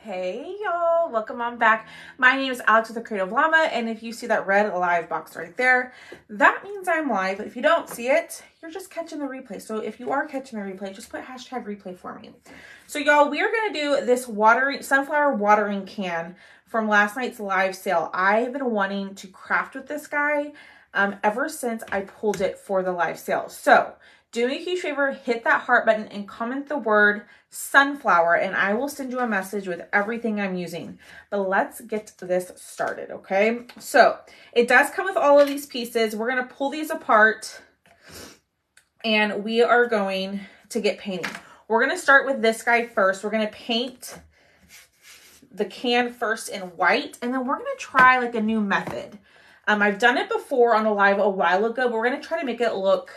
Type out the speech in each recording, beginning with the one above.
Hey y'all, welcome on back. My name is Alex with the Creative Llama, and if you see that red live box right there, that means I'm live. If you don't see it, you're just catching the replay. So if you are catching the replay, just put hashtag replay for me. So y'all, we are gonna do this sunflower watering can from last night's live sale. I have been wanting to craft with this guy ever since I pulled it for the live sale. So do me a huge favor, hit that heart button and comment the word sunflower, and I will send you a message with everything I'm using. But let's get this started, okay? So it does come with all of these pieces. We're gonna pull these apart and we are going to get painting. We're gonna start with this guy first. We're gonna paint the can first in white, and then we're gonna try like a new method. I've done it before on a live a while ago, but we're gonna try to make it look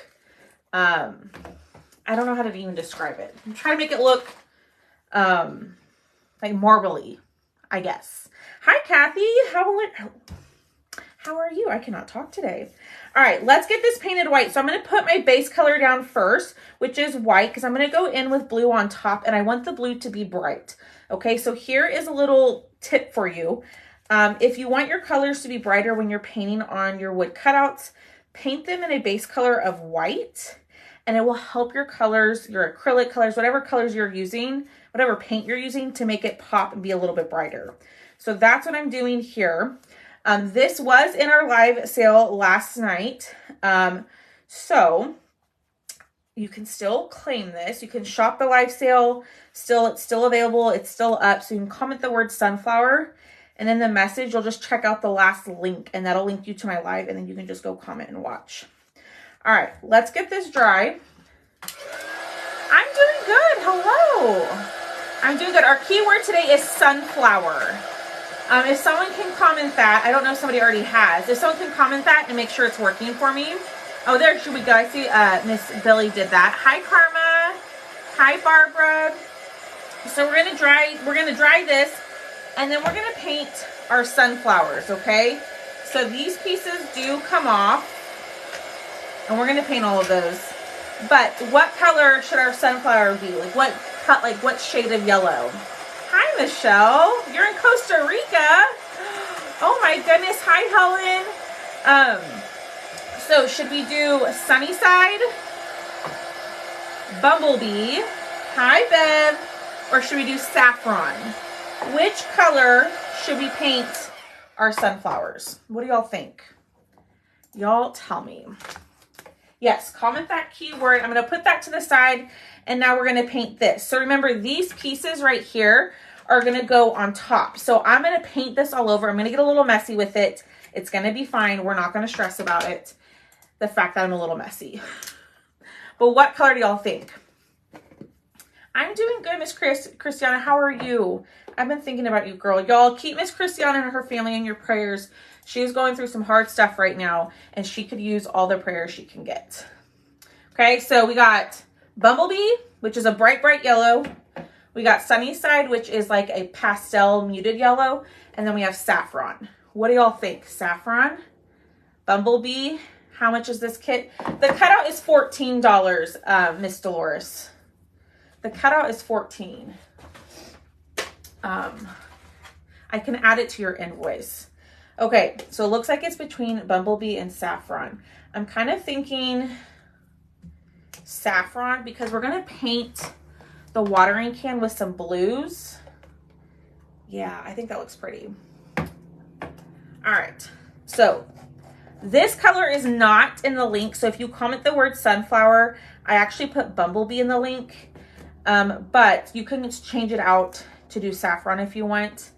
I don't know how to even describe it. I'm trying to make it look like marbly, I guess. Hi, Kathy. How are you? I cannot talk today. All right, let's get this painted white. So I'm going to put my base color down first, which is white, because I'm going to go in with blue on top, and I want the blue to be bright. Okay, so here is a little tip for you. If you want your colors to be brighter when you're painting on your wood cutouts, paint them in a base color of white, and it will help your colors, your acrylic colors, whatever colors you're using, whatever paint you're using, to make it pop and be a little bit brighter. So that's what I'm doing here. This was in our live sale last night. So you can still claim this. You can shop the live sale. It's still available. It's still up. So you can comment the word sunflower, and then the message, you'll just check out the last link, and that'll link you to my live, and then you can just go comment and watch. All right, let's get this dry. I'm doing good. Hello. I'm doing good. Our keyword today is sunflower. If someone can comment that, I don't know if somebody already has. If someone can comment that and make sure it's working for me. Oh, there we go. I see Miss Billy did that. Hi, Karma. Hi, Barbara. So we're gonna dry this, and then we're gonna paint our sunflowers, okay? So these pieces do come off, and we're gonna paint all of those. But what color should our sunflower be? What shade of yellow? Hi, Michelle. You're in Costa Rica. Oh my goodness. Hi, Helen. So should we do Sunnyside, Bumblebee, hi, Bev, or should we do Saffron? Which color should we paint our sunflowers? What do y'all think? Y'all tell me. Yes, comment that keyword. I'm going to put that to the side, and now we're going to paint this. So remember, these pieces right here are going to go on top. So I'm going to paint this all over. I'm going to get a little messy with it. It's going to be fine. We're not going to stress about it, the fact that I'm a little messy. But what color do y'all think? I'm doing good, Miss Christiana. How are you? I've been thinking about you, girl. Y'all keep Miss Christiana and her family in your prayers. She's going through some hard stuff right now, and she could use all the prayers she can get. Okay, so we got Bumblebee, which is a bright, bright yellow. We got Sunnyside, which is like a pastel muted yellow. And then we have Saffron. What do y'all think? Saffron? Bumblebee? How much is this kit? The cutout is $14, Miss Dolores. The cutout is $14. I can add it to your invoice. Okay, so it looks like it's between Bumblebee and Saffron. I'm kind of thinking Saffron because we're going to paint the watering can with some blues. Yeah, I think that looks pretty. All right, so this color is not in the link. So if you comment the word sunflower, I actually put Bumblebee in the link. But you can change it out to do Saffron if you want.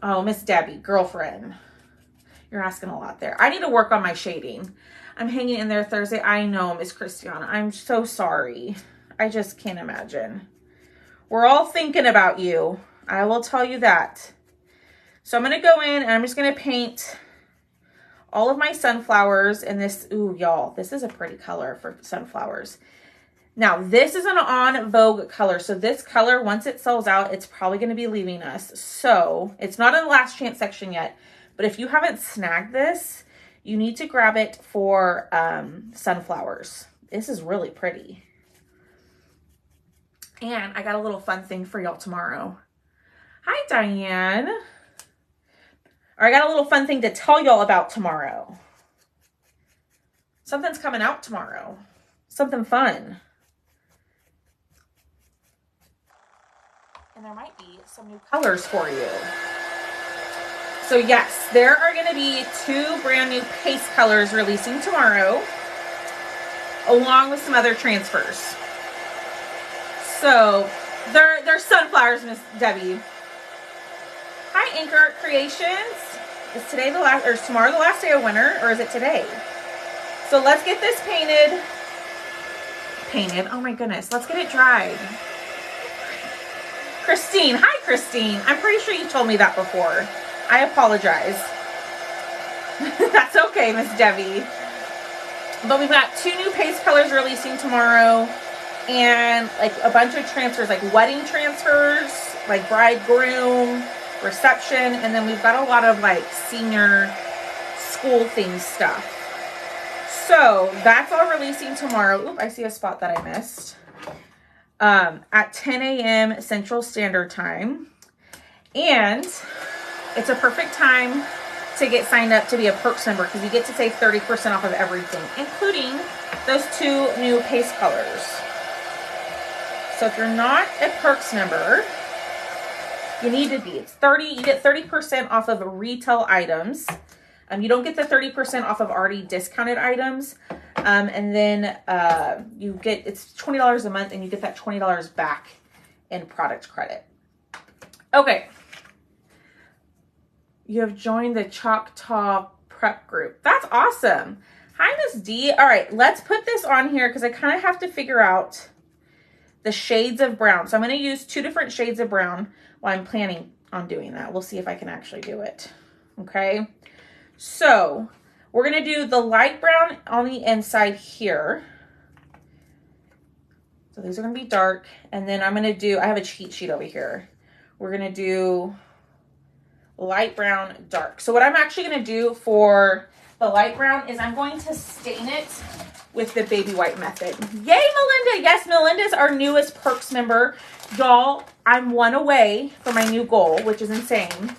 Oh, Miss Debbie, girlfriend. You're asking a lot there. I need to work on my shading. I'm hanging in there Thursday. I know, Miss Christiana. I'm so sorry. I just can't imagine. We're all thinking about you. I will tell you that. So I'm going to go in and I'm just going to paint all of my sunflowers in this. Ooh, y'all, this is a pretty color for sunflowers. Now, this is an on Vogue color. So this color, once it sells out, it's probably going to be leaving us. So it's not in the last chance section yet. But if you haven't snagged this, you need to grab it for sunflowers. This is really pretty. And I got a little fun thing for y'all tomorrow. Hi, Diane. All right, I got a little fun thing to tell y'all about tomorrow. Something's coming out tomorrow. Something fun. And there might be some new colors for you. So yes, there are going to be 2 brand new paste colors releasing tomorrow, along with some other transfers. So they're sunflowers, Miss Debbie. Hi, Anchor Art Creations. Is today the last, or is tomorrow the last day of winter, or is it today? So let's get this painted. Oh my goodness, let's get it dried. Christine, hi Christine. I'm pretty sure you told me that before. I apologize. That's okay, Miss Debbie. But we've got 2 new paste colors releasing tomorrow, and like a bunch of transfers, like wedding transfers, like bride, groom, reception, and then we've got a lot of like senior school themed stuff. So that's all releasing tomorrow. Oop, I see a spot that I missed. At 10 a.m. Central Standard Time. And it's a perfect time to get signed up to be a Perks member, because you get to save 30% off of everything, including those 2 new paste colors. So if you're not a Perks member, you need to be. It's 30. You get 30% off of retail items. You don't get the 30% off of already discounted items. And then you get, it's $20 a month, and you get that $20 back in product credit. Okay. You have joined the Choctaw Prep group. That's awesome. Hi, Miss D. All right, let's put this on here because I kind of have to figure out the shades of brown. So I'm going to use 2 different shades of brown while I'm planning on doing that. We'll see if I can actually do it. Okay. So we're going to do the light brown on the inside here. So these are going to be dark. And then I'm going to do, I have a cheat sheet over here. We're going to do light brown, dark. So what I'm actually going to do for the light brown is I'm going to stain it with the baby white method. Yay, Melinda. Yes, Melinda's our newest Perks member. Y'all, I'm 1 away from my new goal, which is insane.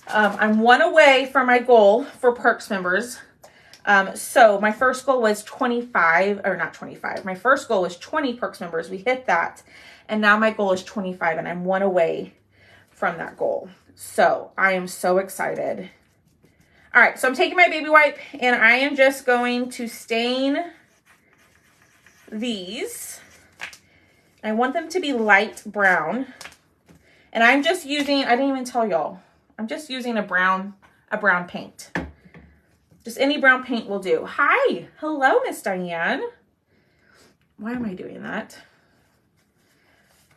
I'm 1 away from my goal for Perks members. So my first goal was 25, or not 25. My first goal was 20 Perks members. We hit that. And now my goal is 25, and I'm 1 away from that goal. So I am so excited. All right, so I'm taking my baby wipe, and I am just going to stain these. I want them to be light brown. And I'm just using, I didn't even tell y'all, I'm just using a brown paint. Just any brown paint will do. Hi, hello, Miss Diane. Why am I doing that?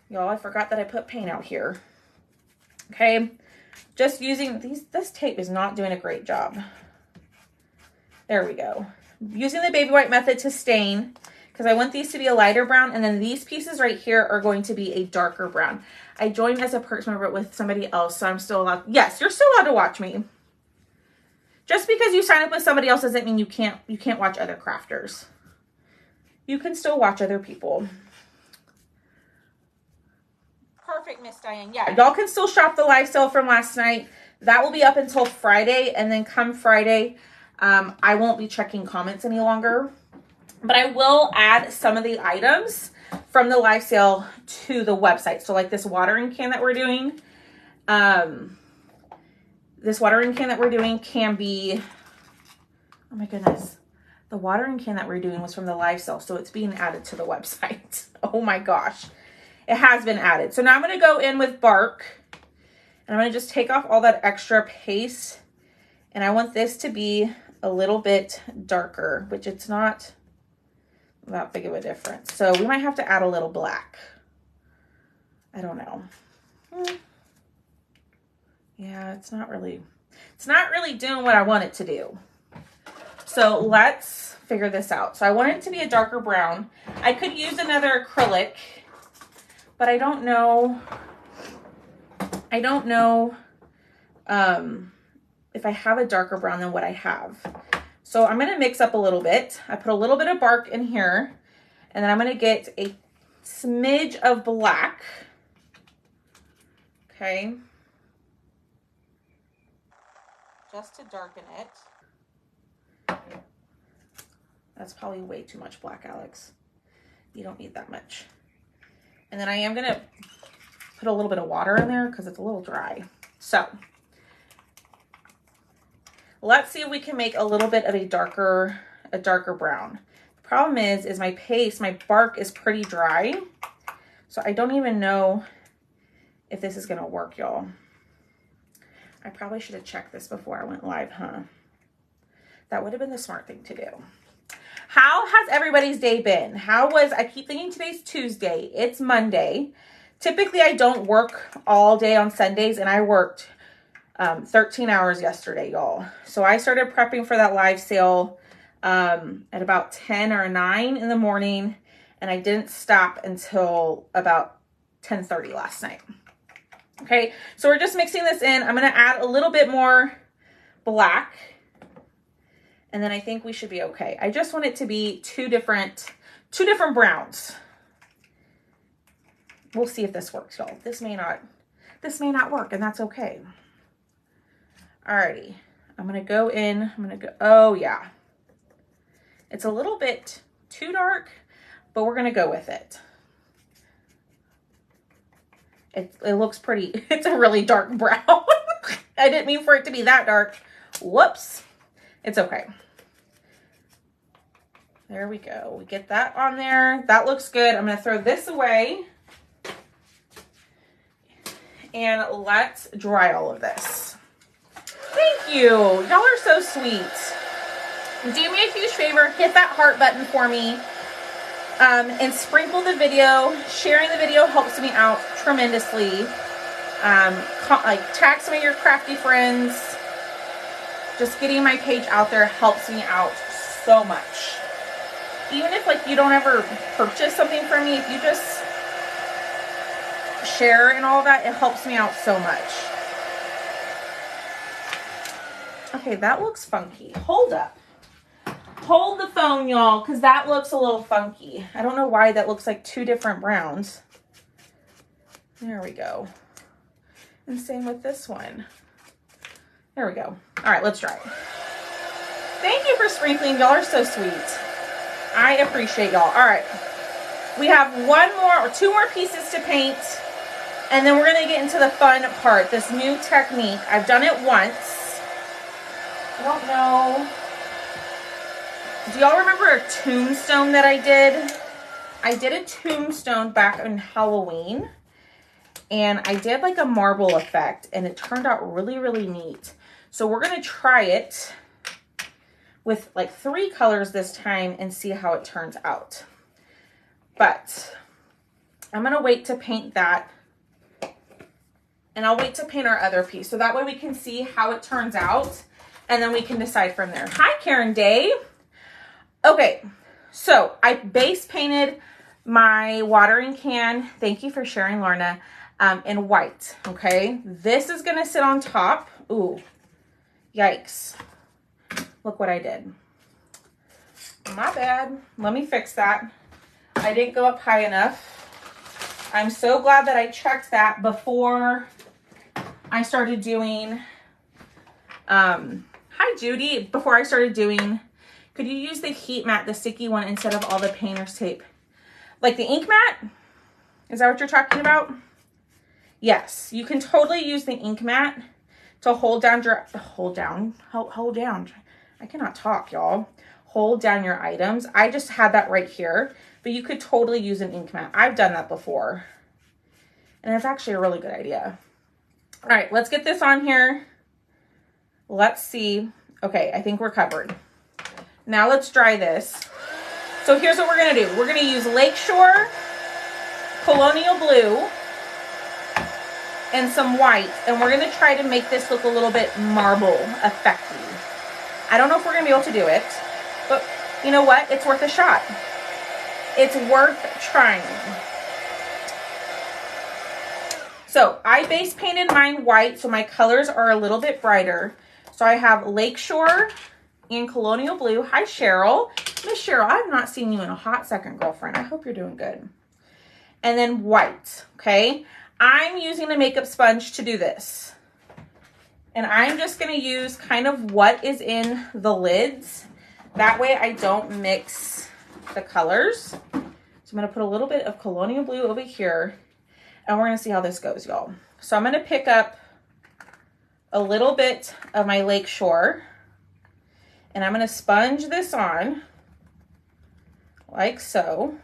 Y'all, I forgot that I put paint out here. Okay, just using these, this tape is not doing a great job. There we go. Using the baby white method to stain, because I want these to be a lighter brown, and then these pieces right here are going to be a darker brown. I joined as a Perks member with somebody else, so I'm still allowed. Yes, you're still allowed to watch me. Just because you sign up with somebody else doesn't mean you can't watch other crafters. You can still watch other people. Perfect, Miss Diane. Yeah, y'all can still shop the live sale from last night. That will be up until Friday, and then come Friday, I won't be checking comments any longer, but I will add some of the items from the live sale to the website. So like this watering can that we're doing, can be, oh my goodness, the watering can that we're doing was from the live sale, so it's being added to the website. Oh my gosh, it has been added. So now I'm going to go in with bark, and I'm going to just take off all that extra paste, and I want this to be a little bit darker, which it's not that big of a difference. So we might have to add a little black. I don't know. Yeah, it's not really doing what I want it to do. So let's figure this out. So I want it to be a darker brown. I could use another acrylic, but I don't know if I have a darker brown than what I have. So I'm going to mix up a little bit. I put a little bit of bark in here, and then I'm going to get a smidge of black. okay? Just to darken it. That's probably way too much black, Alex. You don't need that much. And then I am gonna put a little bit of water in there because it's a little dry. So let's see if we can make a little bit of a darker brown. The problem is my paste, my bark is pretty dry. So I don't even know if this is gonna work, y'all. I probably should have checked this before I went live, huh? That would have been the smart thing to do. How has everybody's day been? I keep thinking today's Tuesday. It's Monday. Typically, I don't work all day on Sundays, and I worked 13 hours yesterday, y'all. So I started prepping for that live sale at about 10 or 9 in the morning, and I didn't stop until about 10:30 last night. Okay, so we're just mixing this in. I'm going to add a little bit more black, and then I think we should be okay. I just want it to be two different browns. We'll see if this works, y'all. This may not work, and that's okay. Alrighty, I'm going to go in. Oh yeah. It's a little bit too dark, but we're going to go with it. It looks pretty, it's a really dark brown. I didn't mean for it to be that dark. Whoops. It's okay. There we go. We get that on there. That looks good. I'm going to throw this away. And let's dry all of this. Thank you. Y'all are so sweet. Do me a huge favor. Hit that heart button for me. And sprinkle the video. Sharing the video helps me out tremendously. Like tag some of your crafty friends. Just getting my page out there helps me out so much. Even if like you don't ever purchase something from me, if you just share and all that, it helps me out so much. Okay, that looks funky. Hold up. Hold the phone, y'all, because that looks a little funky. I don't know why that looks like two different browns. There we go. And same with this one. There we go. All right, let's try it. Thank you for sprinkling. Y'all are so sweet. I appreciate y'all. All right. We have two more pieces to paint, and then we're going to get into the fun part, this new technique. I've done it once. I don't know. Do y'all remember a tombstone that I did? I did a tombstone back on Halloween, and I did like a marble effect, and it turned out really, really neat. So we're going to try it with like 3 colors this time and see how it turns out. But I'm going to wait to paint that, and I'll wait to paint our other piece. So that way we can see how it turns out, and then we can decide from there. Hi, Karen Day. Okay, so I base painted my watering can. Thank you for sharing, Lorna, in white, okay? This is going to sit on top. Ooh, yikes. Look what I did. My bad. Let me fix that. I didn't go up high enough. I'm so glad that I checked that before I started doing, hi Judy, before I started doing, could you use the heat mat, the sticky one, instead of all the painter's tape? Like the ink mat? Is that what you're talking about? Yes, you can totally use the ink mat to hold down. I cannot talk, y'all. Hold down your items. I just had that right here, but you could totally use an ink mat. I've done that before, and it's actually a really good idea. All right, let's get this on here. Let's see. Okay, I think we're covered. Now let's dry this. So here's what we're gonna do. We're gonna use Lakeshore, Colonial Blue, and some white, and we're gonna try to make this look a little bit marble effecty. I don't know if we're gonna be able to do it, but you know what? It's worth a shot. It's worth trying. So I base painted mine white, so my colors are a little bit brighter. So I have Lakeshore and Colonial Blue. Hi, Cheryl. Miss Cheryl, I have not seen you in a hot second, girlfriend. I hope you're doing good. And then white, okay? I'm using a makeup sponge to do this. And I'm just going to use kind of what is in the lids. That way I don't mix the colors. So I'm going to put a little bit of Colonial Blue over here. And we're going to see how this goes, y'all. So I'm going to pick up a little bit of my Lakeshore. And I'm going to sponge this on. Like so.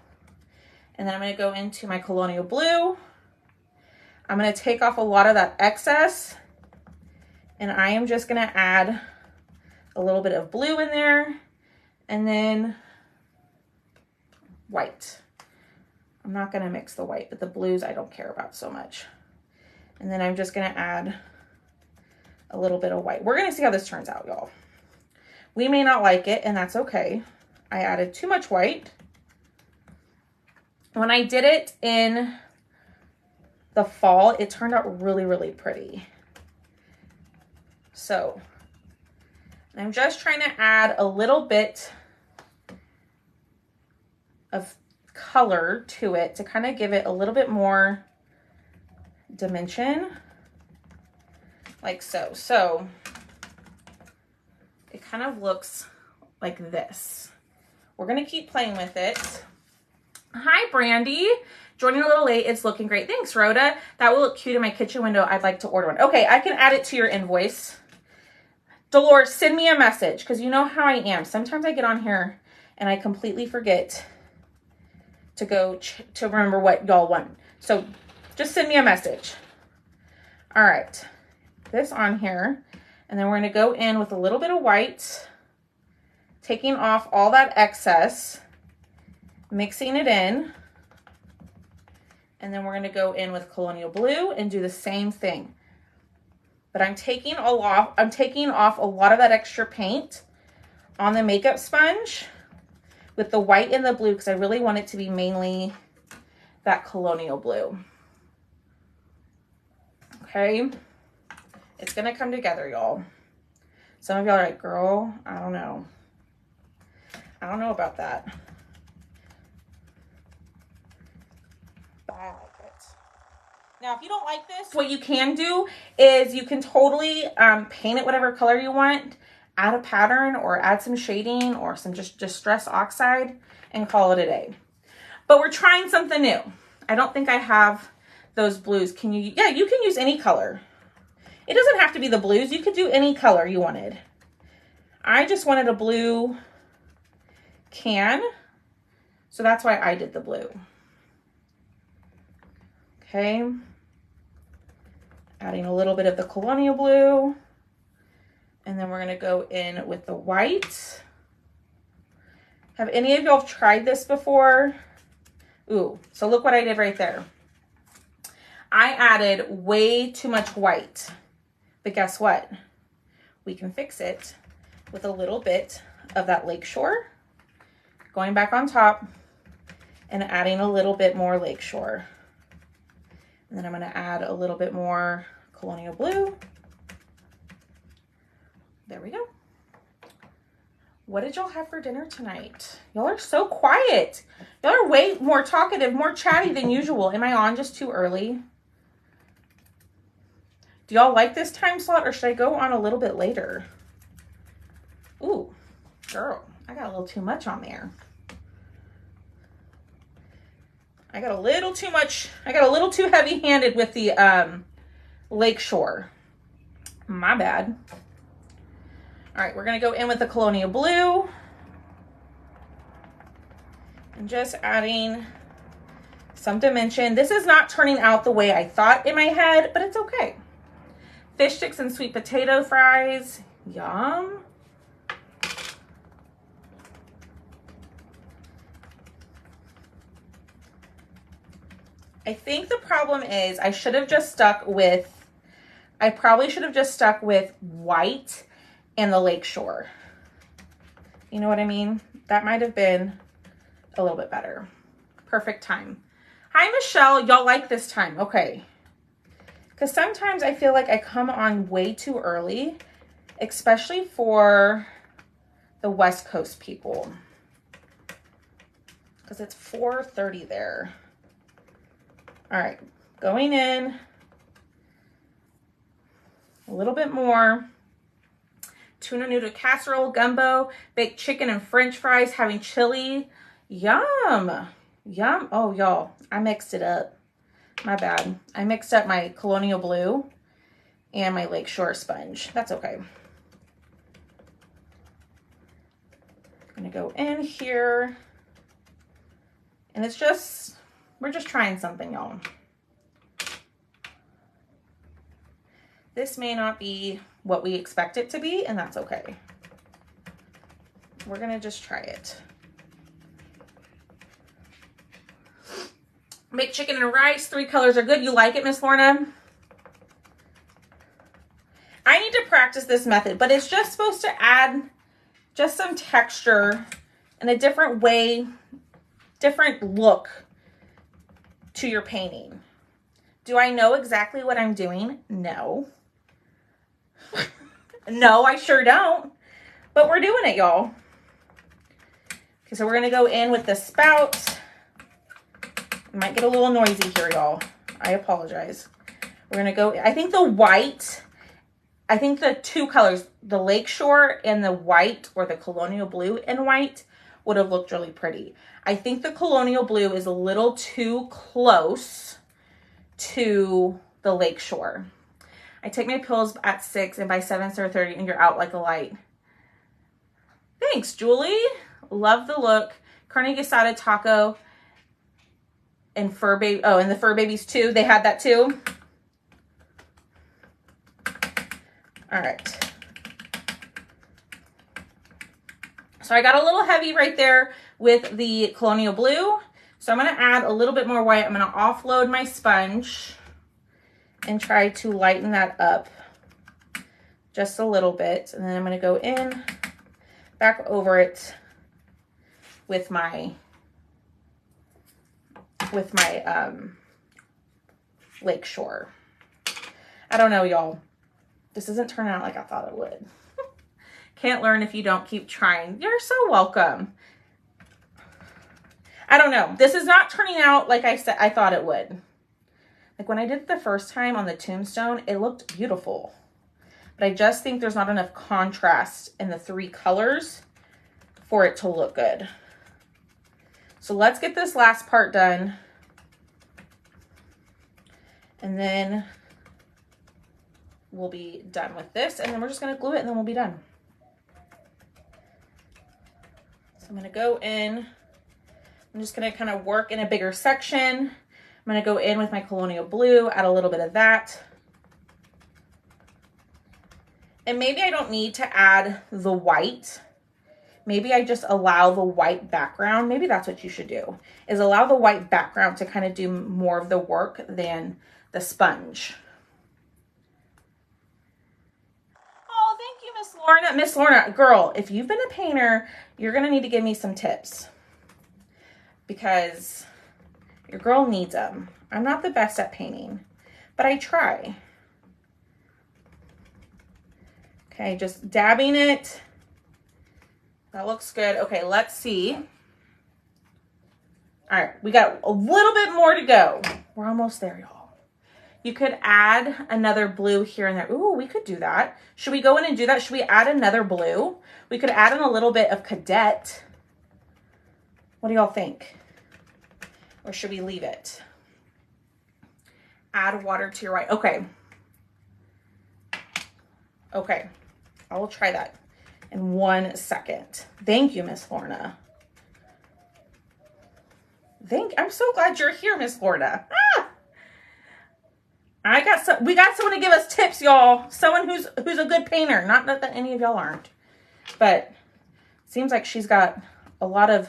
And then I'm going to go into my Colonial Blue. I'm going to take off a lot of that excess. And I am just going to add a little bit of blue in there. And then white. I'm not going to mix the white, but the blues I don't care about so much. And then I'm just going to add a little bit of white. We're going to see how this turns out, y'all. We may not like it, and that's okay. I added too much white. When I did it in the fall, it turned out really, really pretty. So I'm just trying to add a little bit of color to it to kind of give it a little bit more dimension, like so. So it kind of looks like this. We're going to keep playing with it. Hi, Brandy. Joining a little late. It's looking great. Thanks, Rhoda. That will look cute in my kitchen window. I'd like to order one. Okay, I can add it to your invoice. Dolores, send me a message because you know how I am. Sometimes I get on here and I completely forget to go to remember what y'all want. So just send me a message. All right, this on here. And then we're going to go in with a little bit of white, taking off all that excess, mixing it in. And then we're going to go in with Colonial Blue and do the same thing. But I'm taking off a lot of that extra paint on the makeup sponge with the white and the blue because I really want it to be mainly that Colonial Blue. Okay. It's going to come together, y'all. Some of y'all are like, girl, I don't know. I don't know about that. But I like it. Now, if you don't like this, what you can do is you can totally paint it whatever color you want, add a pattern or add some shading or some just Distress Oxide and call it a day. But we're trying something new. I don't think I have those blues. Can you? Yeah, you can use any color. It doesn't have to be the blues. You could do any color you wanted. I just wanted a blue can, so that's why I did the blue. Okay. Adding a little bit of the Colonial Blue. And then we're going to go in with the white. Have any of y'all tried this before? Ooh, so look what I did right there. I added way too much white. But guess what? We can fix it with a little bit of that Lakeshore. Going back on top and adding a little bit more Lakeshore. And then I'm going to add a little bit more Colonial Blue. There we go. What did y'all have for dinner tonight? Y'all are so quiet. Y'all are way more talkative, more chatty than usual. Am I on just too early? Do y'all like this time slot or should I go on a little bit later? Ooh, girl, I got a little too much on there. I got a little too much. I got a little too heavy-handed with the Lakeshore. My bad. All right, we're going to go in with the Colonial Blue. And just adding some dimension. This is not turning out the way I thought in my head, but it's okay. Fish sticks and sweet potato fries. Yum. I think the problem is I probably should have just stuck with white and the Lakeshore. You know what I mean? That might have been a little bit better. Perfect time. Hi, Michelle. Y'all like this time. Okay. Because sometimes I feel like I come on way too early, especially for the West Coast people. Because it's 4:30 there. All right. Going in a little bit more. Tuna noodle casserole, gumbo, baked chicken and french fries, having chili. Yum. Yum. Oh, y'all, I mixed it up. My bad. I mixed up my Colonial Blue and my Lakeshore sponge. That's okay. I'm gonna go in here. And it's just, we're just trying something, y'all. This may not be what we expect it to be, and that's okay. We're gonna just try it. Make chicken and rice, 3 colors are good. You like it, Miss Lorna? I need to practice this method, but it's just supposed to add just some texture in a different way, different look to your painting. Do I know exactly what I'm doing? No. No, I sure don't. But we're doing it, y'all. Okay, so we're gonna go in with the spout. It might get a little noisy here, y'all. I apologize. We're gonna go, I think the white, I think the 2 colors, the Lakeshore and the white, or the Colonial Blue and white, would have looked really pretty. I think the Colonial Blue is a little too close to the Lakeshore. I take my pills at 6 and by 7:30 and you're out like a light. Thanks, Julie. Love the look. Carne asada taco and fur baby. Oh, and the fur babies too. They had that too. All right. So I got a little heavy right there with the Colonial Blue. So I'm going to add a little bit more white. I'm going to offload my sponge and try to lighten that up just a little bit. And then I'm going to go in, back over it with my Lakeshore. I don't know, y'all. This isn't turning out like I thought it would. Can't learn if you don't keep trying. You're so welcome. I don't know. This is not turning out like I thought it would. Like when I did it the first time on the tombstone, it looked beautiful. But I just think there's not enough contrast in the 3 colors for it to look good. So let's get this last part done. And then we'll be done with this. And then we're just going to glue it and then we'll be done. So I'm going to go in. I'm just going to kind of work in a bigger section. I'm going to go in with my Colonial Blue, add a little bit of that. And maybe I don't need to add the white. Maybe I just allow the white background. Maybe that's what you should do, is allow the white background to kind of do more of the work than the sponge. Oh, thank you, Miss Lorna. Miss Lorna, girl, if you've been a painter, you're going to need to give me some tips because your girl needs them. I'm not the best at painting, but I try. Okay, just dabbing it. That looks good. Okay, let's see. All right, we got a little bit more to go. We're almost there, y'all. You could add another blue here and there. Ooh, we could do that. Should we go in and do that? Should we add another blue? We could add in a little bit of Cadet. What do y'all think? Or should we leave it? Add water to your white. Okay. Okay. I will try that in 1 second. Thank you, Miss Lorna. I'm so glad you're here, Miss Lorna. Ah! We got someone to give us tips, y'all. Someone who's a good painter. Not that any of y'all aren't. But it seems like she's got a lot of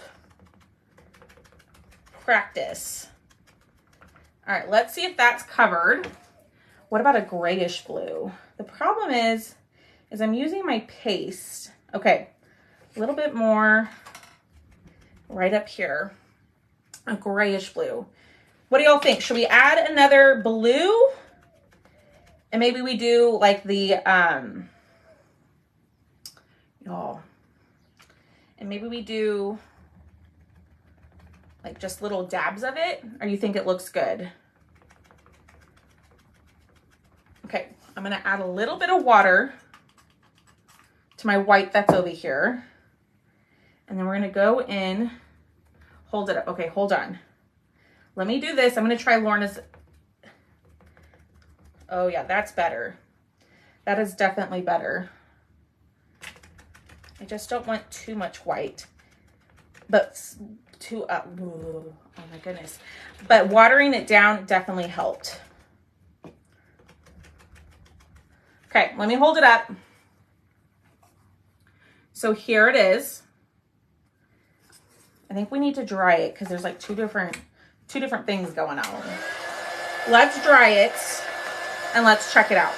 practice. All right, let's see if that's covered. What about a grayish blue? The problem is I'm using my paste. Okay, a little bit more right up here. A grayish blue. What do y'all think? Should we add another blue? And maybe we do like the, y'all. And maybe we do like just little dabs of it, or you think it looks good? Okay, I'm gonna add a little bit of water to my white that's over here. And then we're gonna go in, hold it up. Okay, hold on. Let me do this. I'm gonna try Lorna's. Oh yeah, that's better. That is definitely better. I just don't want too much white, but oh my goodness. But watering it down definitely helped. Okay, let me hold it up. So here it is. I think we need to dry it because there's like two different things going on. Let's dry it and let's check it out.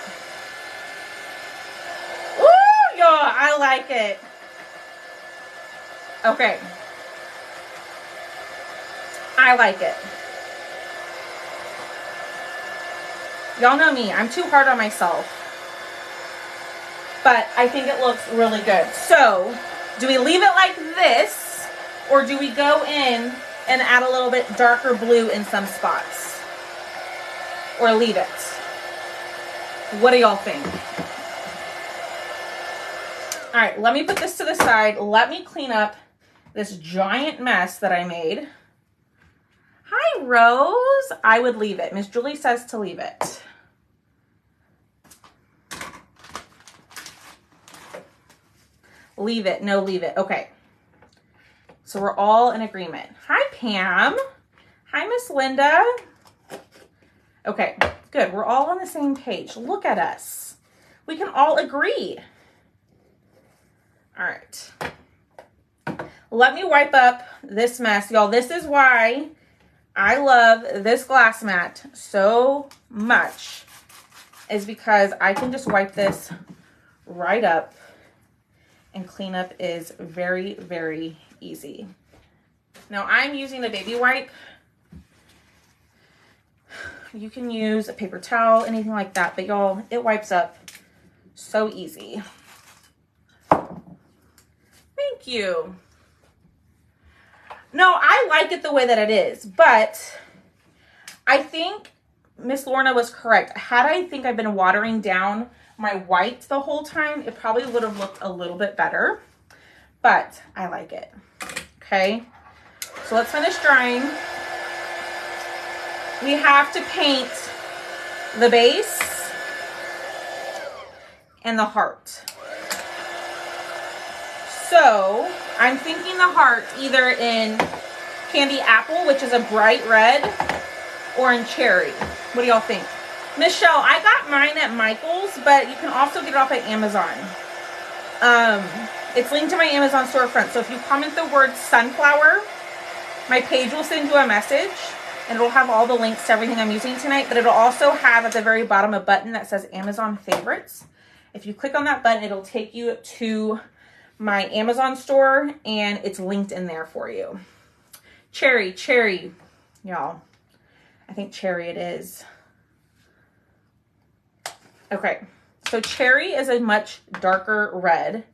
Ooh, y'all, I like it. Okay. I like it. Y'all know me, I'm too hard on myself. But I think it looks really good. So, do we leave it like this, or do we go in and add a little bit darker blue in some spots? Or leave it? What do y'all think? All right, let me put this to the side. Let me clean up this giant mess that I made. Hi, Rose. I would leave it. Miss Julie says to leave it. Leave it. No, leave it. Okay. So we're all in agreement. Hi, Pam. Hi, Miss Linda. Okay, good. We're all on the same page. Look at us. We can all agree. All right. Let me wipe up this mess. Y'all, this is why I love this glass mat so much, is because I can just wipe this right up. And cleanup is very, very easy. Now I'm using a baby wipe. You can use a paper towel, anything like that, but y'all, it wipes up so easy. Thank you. No, I like it the way that it is, but I think Miss Lorna was correct. Had I think I've been watering down my white the whole time, it probably would have looked a little bit better, but I like it. Okay, so let's finish drying. We have to paint the base and the heart. So I'm thinking the heart either in Candy Apple, which is a bright red, or in Cherry. What do y'all think? Michelle, I got mine at Michael's, but you can also get it off at Amazon. It's linked to my Amazon storefront. So if you comment the word sunflower, my page will send you a message, and it'll have all the links to everything I'm using tonight, but it'll also have at the very bottom a button that says Amazon favorites. If you click on that button, it'll take you to my Amazon store, and it's linked in there for you. Cherry, y'all. I think cherry it is. Okay, so cherry is a much darker red.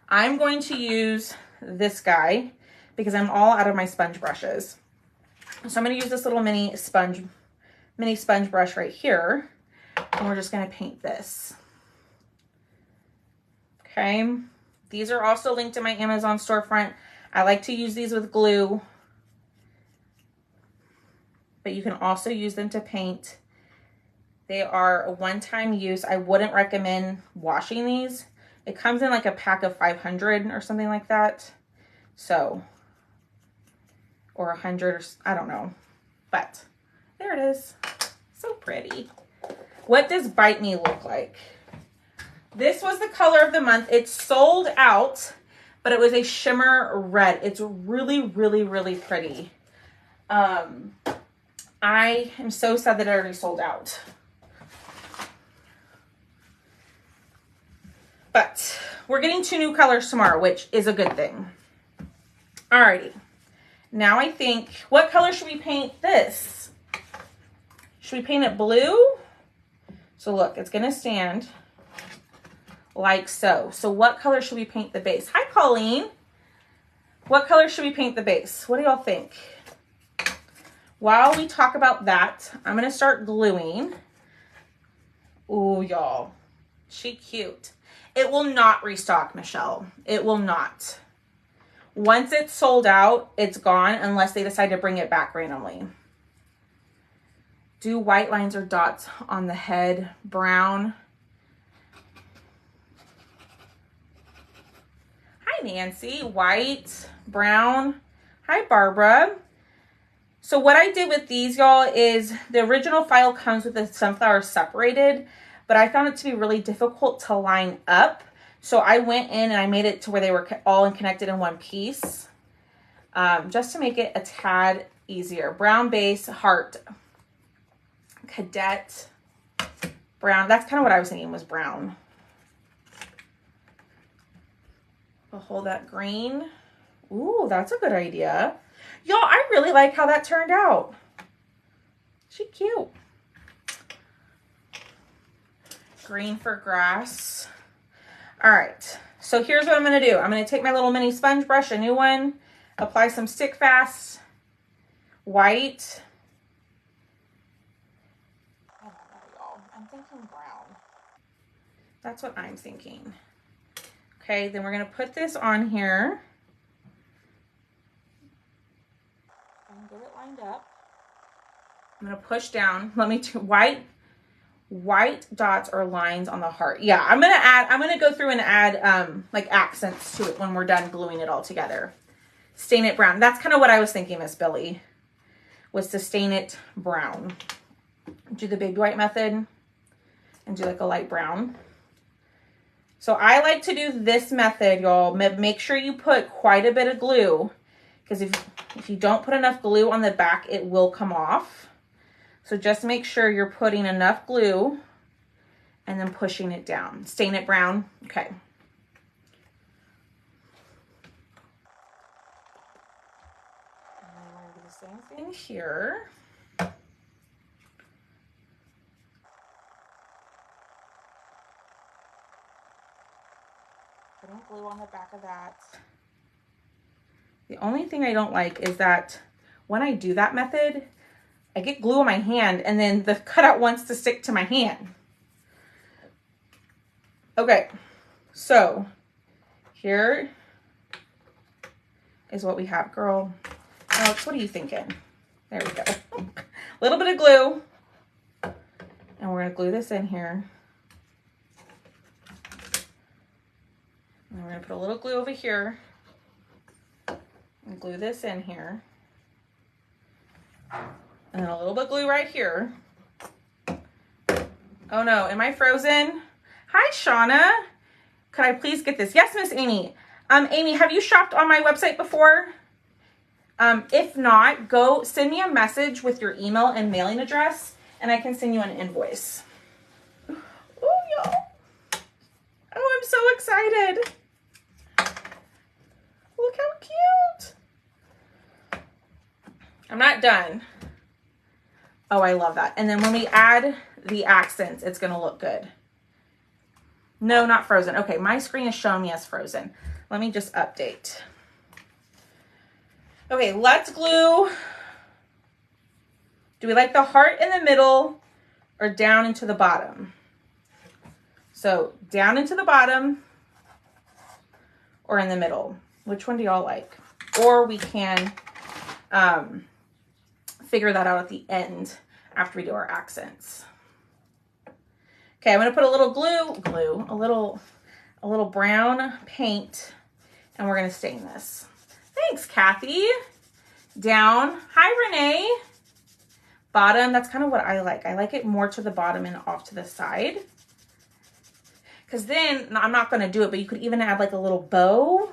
I'm going to use this guy because I'm all out of my sponge brushes. So I'm going to use this little mini sponge brush right here, and we're just going to paint this. Okay, these are also linked to my Amazon storefront. I like to use these with glue, but you can also use them to paint. They are a one-time use. I wouldn't recommend washing these. It comes in like a pack of 500 or something like that. So, or 100, or I don't know. But there it is. So pretty. What does Bite Me look like? This was the color of the month. It's sold out, but it was a shimmer red. It's really, really, really pretty. I am so sad that it already sold out. But we're getting 2 new colors tomorrow, which is a good thing. Alrighty. Now I think, what color should we paint this? Should we paint it blue? So look, it's going to stand like so. So what color should we paint the base? Hi, Colleen. What color should we paint the base? What do y'all think? While we talk about that, I'm going to start gluing. Ooh, y'all, she cute. It will not restock, Michelle. It will not. Once it's sold out, it's gone unless they decide to bring it back randomly. Do white lines or dots on the head, brown. Hi, Nancy. White, brown. Hi, Barbara. So what I did with these, y'all, is the original file comes with the sunflower separated, but I found it to be really difficult to line up. So I went in and I made it to where they were all connected in one piece, just to make it a tad easier. Brown base, heart, cadet, brown. That's kind of what I was thinking was brown. We'll hold that green. Ooh, that's a good idea. Y'all, I really like how that turned out. She cute. Green for grass. All right, so here's what I'm gonna do. I'm gonna take my little mini sponge brush, a new one, apply some Stick Fast white. I don't know, y'all. I'm thinking brown. That's what I'm thinking. Okay, then we're gonna put this on here. And get it lined up. I'm gonna push down. Let me do white dots or lines on the heart. Yeah, I'm gonna go through and add like accents to it when we're done gluing it all together. Stain it brown. That's kind of what I was thinking, Miss Billy, was to stain it brown. Do the baby white method and do like a light brown. So I like to do this method, y'all. Make sure you put quite a bit of glue, because if you don't put enough glue on the back, it will come off. So just make sure you're putting enough glue and then pushing it down. Stain it brown. Okay. And then we're going to do the same thing here. Putting glue on the back of that. The only thing I don't like is that when I do that method, I get glue on my hand and then the cutout wants to stick to my hand. Okay, so here is what we have, girl. Alex, what are you thinking? There we go. A little bit of glue. And we're gonna glue this in here. And we're gonna put a little glue over here and glue this in here. And a little bit of glue right here. Oh no, am I frozen? Hi, Shauna. Could I please get this? Yes, Miss Amy. Amy, have you shopped on my website before? If not, go send me a message with your email and mailing address, and I can send you an invoice. Oh, y'all. Oh, I'm so excited. Look how cute. I'm not done. Oh, I love that. And then when we add the accents, it's going to look good. No, not frozen. Okay, my screen is showing me as frozen. Let me just update. Okay, let's glue. Do we like the heart in the middle or down into the bottom? So down into the bottom or in the middle? Which one do y'all like? Or we can figure that out at the end after we do our accents. Okay, I'm gonna put a little a little brown paint, and we're gonna stain this. Thanks, Kathy. Down. Hi, Renee. Bottom, that's kind of what I like. I like it more to the bottom and off to the side. Because then, no, I'm not gonna do it, but you could even add like a little bow.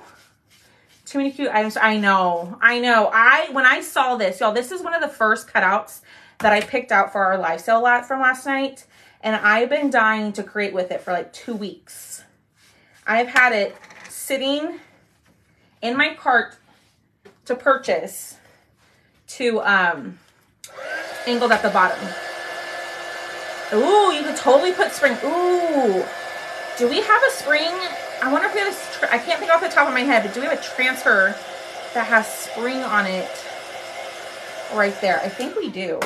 Too many cute items. I know. When I saw this, y'all, this is one of the first cutouts that I picked out for our live sale lot from last night. And I've been dying to create with it for like 2 weeks. I've had it sitting in my cart to purchase to angled at the bottom. Ooh, you could totally put spring. Ooh, do we have a spring? I wonder if we have I can't think off the top of my head, but do we have a transfer that has spring on it right there? I think we do.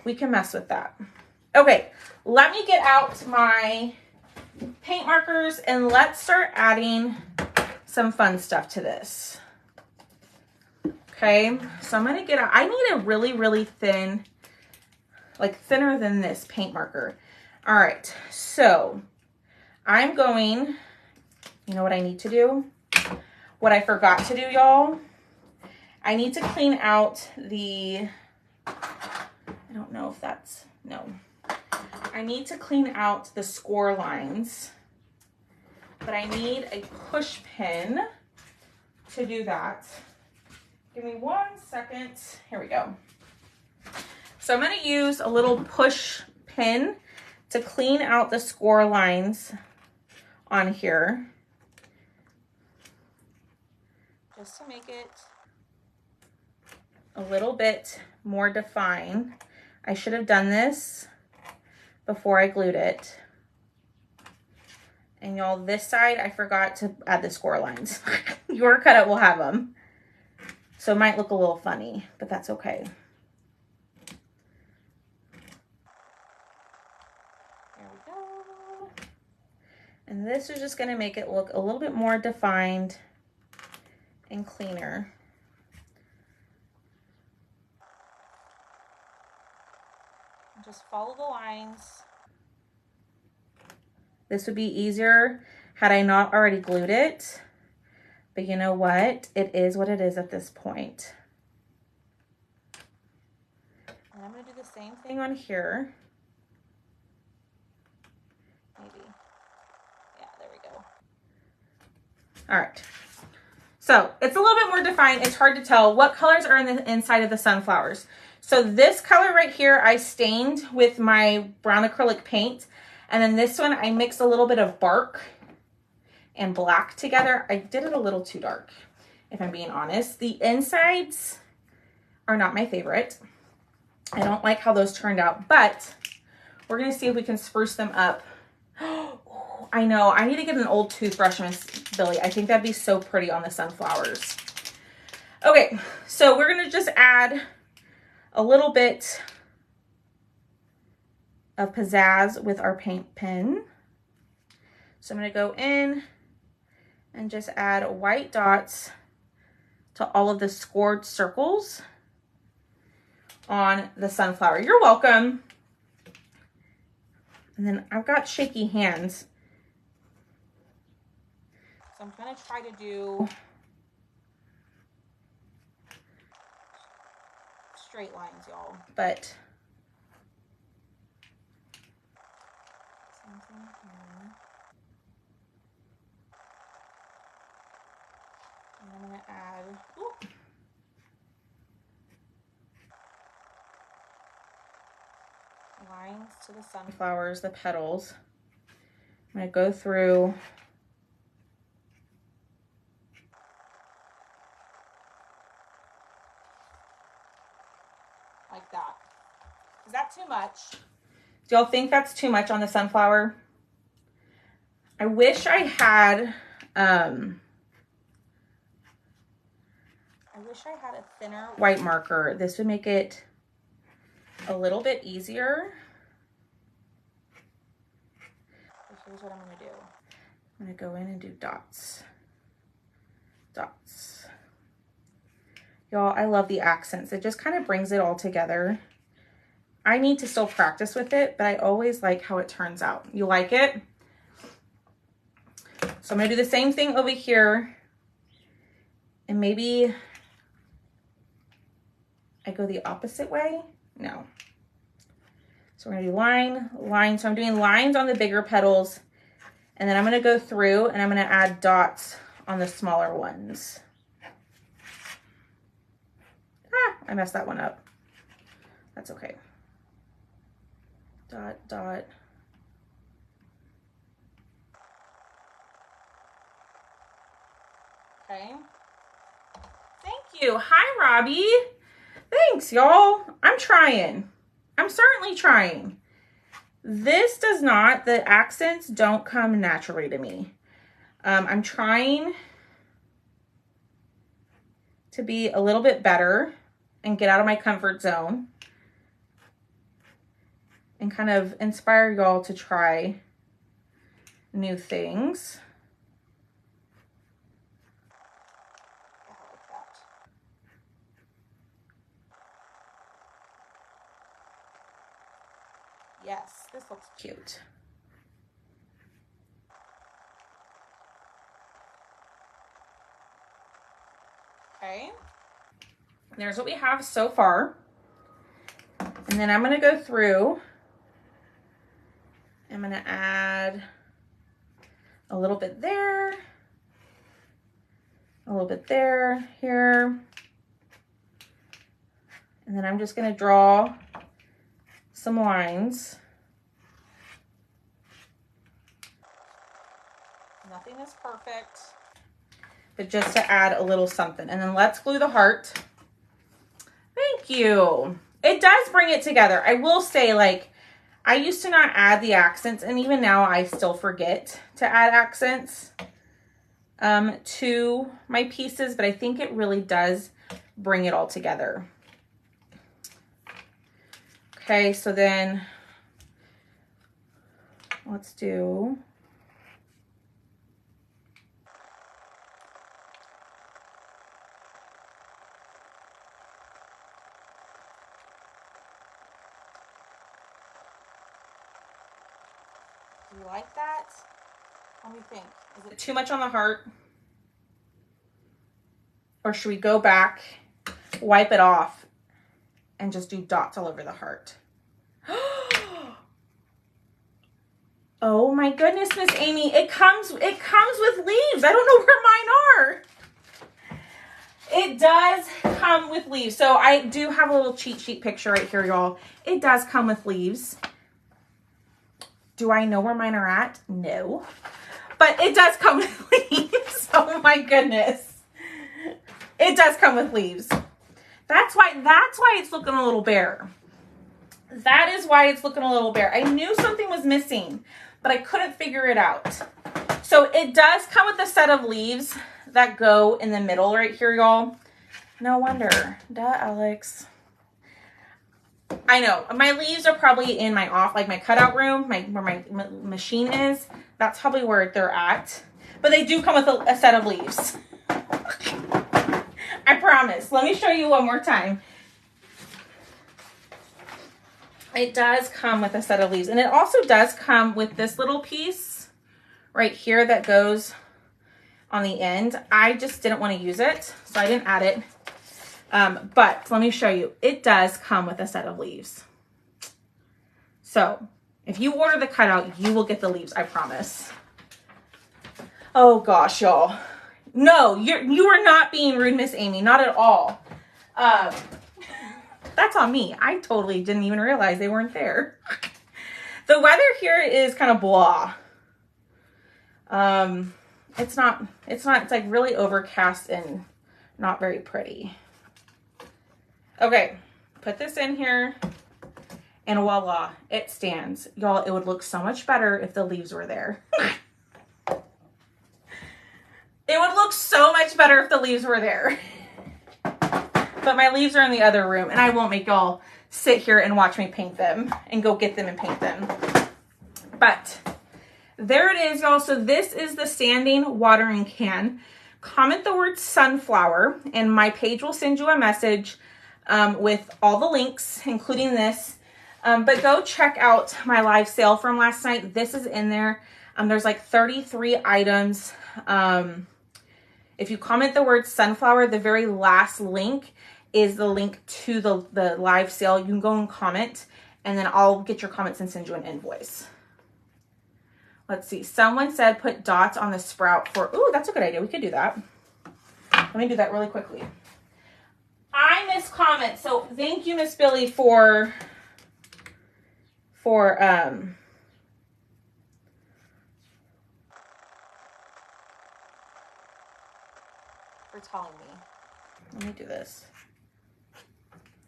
We can mess with that. Okay, let me get out my paint markers and let's start adding some fun stuff to this. Okay, so I'm gonna get out, I need a really, really thin, like thinner than this paint marker. All right, so I'm going, you know what I need to do? What I forgot to do, y'all? I need to clean out the, I don't know if that's, no. I need to clean out the score lines, but I need a push pin to do that. Give me 1 second. Here we go. So I'm going to use a little push pin to clean out the score lines on here, just to make it a little bit more defined. I should have done this before I glued it. And y'all, this side, I forgot to add the score lines. Your cutout will have them. So it might look a little funny, but that's okay. There we go. And this is just gonna make it look a little bit more defined and cleaner. Just follow the lines. This would be easier had I not already glued it, but you know what? It is what it is at this point. And I'm gonna do the same thing on here. Maybe, yeah, there we go. All right, so it's a little bit more defined. It's hard to tell what colors are in the inside of the sunflowers. So this color right here, I stained with my brown acrylic paint. And then this one, I mixed a little bit of bark and black together. I did it a little too dark, if I'm being honest. The insides are not my favorite. I don't like how those turned out, but we're gonna see if we can spruce them up. Oh, I know, I need to get an old toothbrush, Miss Billy. I think that'd be so pretty on the sunflowers. Okay, so we're gonna just add a little bit of pizzazz with our paint pen. So I'm gonna go in and just add white dots to all of the scored circles on the sunflower. You're welcome. And then I've got shaky hands, so I'm gonna try to do straight lines, y'all, but same thing here. And I'm gonna add, lines to the sunflowers, the petals. I'm gonna go through like that. Is that too much? Do y'all think that's too much on the sunflower? I wish I had, a thinner white marker. This would make it a little bit easier. So here's what I'm gonna do. I'm gonna go in and do dots. Dots. Y'all, I love the accents. It just kind of brings it all together. I need to still practice with it, but I always like how it turns out. You like it? So I'm gonna do the same thing over here. And maybe I go the opposite way? No. So we're gonna do line, line. So I'm doing lines on the bigger petals, and then I'm gonna go through and I'm gonna add dots on the smaller ones. Ah, I messed that one up. That's okay. Dot, dot. Okay. Thank you. Hi, Robbie. Thanks, y'all. I'm trying. I'm certainly trying. This does not, the accents don't come naturally to me. I'm trying to be a little bit better and get out of my comfort zone. and kind of inspire y'all to try new things. Yes, this looks cute. Okay, there's what we have so far. And then I'm going to go through, I'm going to add a little bit there, a little bit there, here. And then I'm just going to draw some lines. Nothing is perfect, but just to add a little something. And then let's glue the heart. Thank you. It does bring it together. I will say, like, I used to not add the accents, and even now I still forget to add accents to my pieces, but I think it really does bring it all together. Okay, so then let's do Do you like that? What do you think? Is it too much on the heart? Or should we go back, wipe it off, and just do dots all over the heart? Oh my goodness, Miss Amy, it comes with leaves. I don't know where mine are. It does come with leaves. So I do have a little cheat sheet picture right here, y'all. It does come with leaves. Do I know where mine are at? No. But it does come with leaves. Oh my goodness. It does come with leaves. That's why it's looking a little bare. That is why it's looking a little bare. I knew something was missing, but I couldn't figure it out. So it does come with a set of leaves that go in the middle right here, y'all. No wonder. Duh, Alex. I know. My leaves are probably in my my cutout room, where my machine is. That's probably where they're at. But they do come with a set of leaves. I promise. Let me show you one more time. It does come with a set of leaves. And it also does come with this little piece right here that goes on the end. I just didn't want to use it, so I didn't add it. But let me show you. It does come with a set of leaves. So if you order the cutout, you will get the leaves, I promise. Oh gosh, y'all. No, you are not being rude, Miss Amy. Not at all. That's on me. I totally didn't even realize they weren't there. The weather here is kind of blah. It's like really overcast and not very pretty. Okay, put this in here and voila, it stands. Y'all, it would look so much better if the leaves were there. It would look so much better if the leaves were there. But my leaves are in the other room, and I won't make y'all sit here and watch me paint them and go get them and paint them. But there it is, y'all. So this is the standing watering can. Comment the word sunflower, and my page will send you a message with all the links, including this. But go check out my live sale from last night. This is in there. There's like 33 items. If you comment the word sunflower, the very last link is the link to the live sale. You can go and comment, and then I'll get your comments and send you an invoice. Let's see. Someone said put dots on the sprout for, ooh, that's a good idea. We could do that. Let me do that really quickly. I missed comments, so thank you, Miss Billy, for telling me. Let me do this.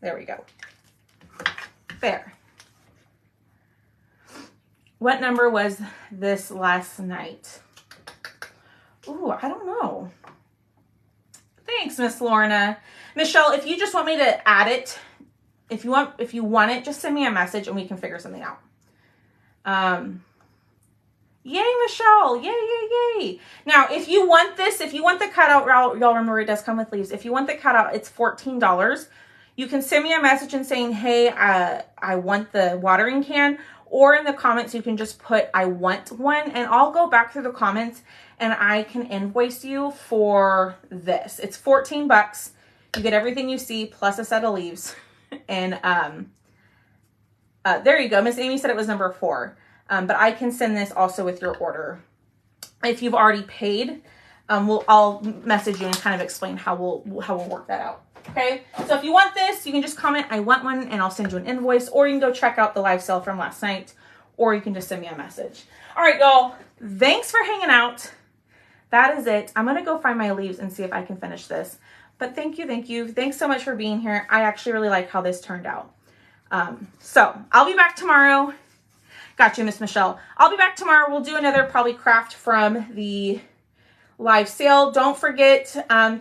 There we go. There. What number was this last night? Ooh, I don't know. Thanks, Miss Lorna. Michelle, if you just want me to add it if you want it, just send me a message and we can figure something out. Yay, Michelle. Yay, yay, yay. Now, if you want this, if you want the cutout, y'all remember it does come with leaves. If you want the cutout, it's $14. You can send me a message and saying, hey, I want the watering can, or in the comments, you can just put, I want one, and I'll go back through the comments and I can invoice you for this. It's 14 bucks. You get everything you see plus a set of leaves. And there you go. Miss Amy said it was number 4. But I can send this also with your order. If you've already paid, I'll message you and kind of explain how we'll work that out. Okay. So if you want this, you can just comment, I want one, and I'll send you an invoice, or you can go check out the live sale from last night, or you can just send me a message. All right, y'all. Thanks for hanging out. That is it. I'm going to go find my leaves and see if I can finish this. But thank you. Thank you. Thanks so much for being here. I actually really like how this turned out. So I'll be back tomorrow. Got you, Miss Michelle. I'll be back tomorrow. We'll do another probably craft from the live sale. Don't forget,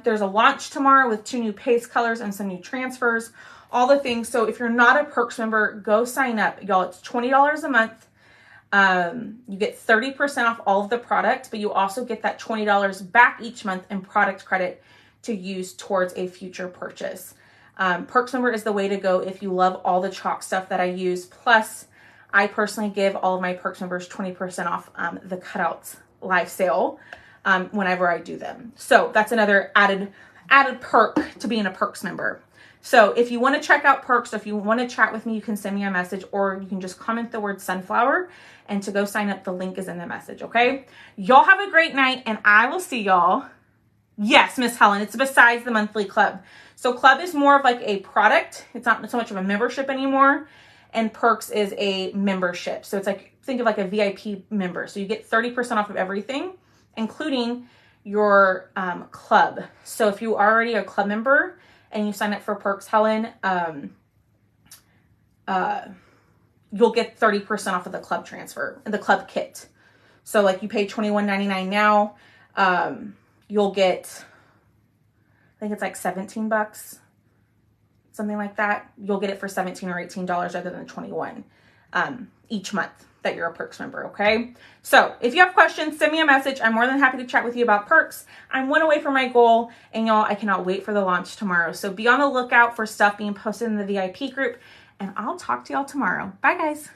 there's a launch tomorrow with 2 new paste colors and some new transfers, all the things. So if you're not a Perks member, go sign up. Y'all, it's $20 a month. You get 30% off all of the product, but you also get that $20 back each month in product credit to use towards a future purchase. Perks member is the way to go if you love all the chalk stuff that I use. Plus, I personally give all of my Perks members 20% off the cutouts live sale whenever I do them. So that's another added perk to being a Perks member. So if you want to check out Perks, if you want to chat with me, you can send me a message, or you can just comment the word sunflower, and to go sign up, the link is in the message. Okay. Y'all have a great night, and I will see y'all. Yes, Miss Helen, it's besides the monthly club. So club is more of like a product. It's not so much of a membership anymore. And Perks is a membership. So it's like, think of like a VIP member. So you get 30% off of everything, including your club. So if you are already a club member and you sign up for Perks, Helen, you'll get 30% off of the club transfer, the club kit. So like you pay $21.99 now, you'll get, I think it's like 17 bucks. Something like that. You'll get it for $17 or $18 rather than $21 each month that you're a Perks member, okay? So if you have questions, send me a message. I'm more than happy to chat with you about Perks. I'm one away from my goal, and y'all, I cannot wait for the launch tomorrow. So be on the lookout for stuff being posted in the VIP group, and I'll talk to y'all tomorrow. Bye, guys.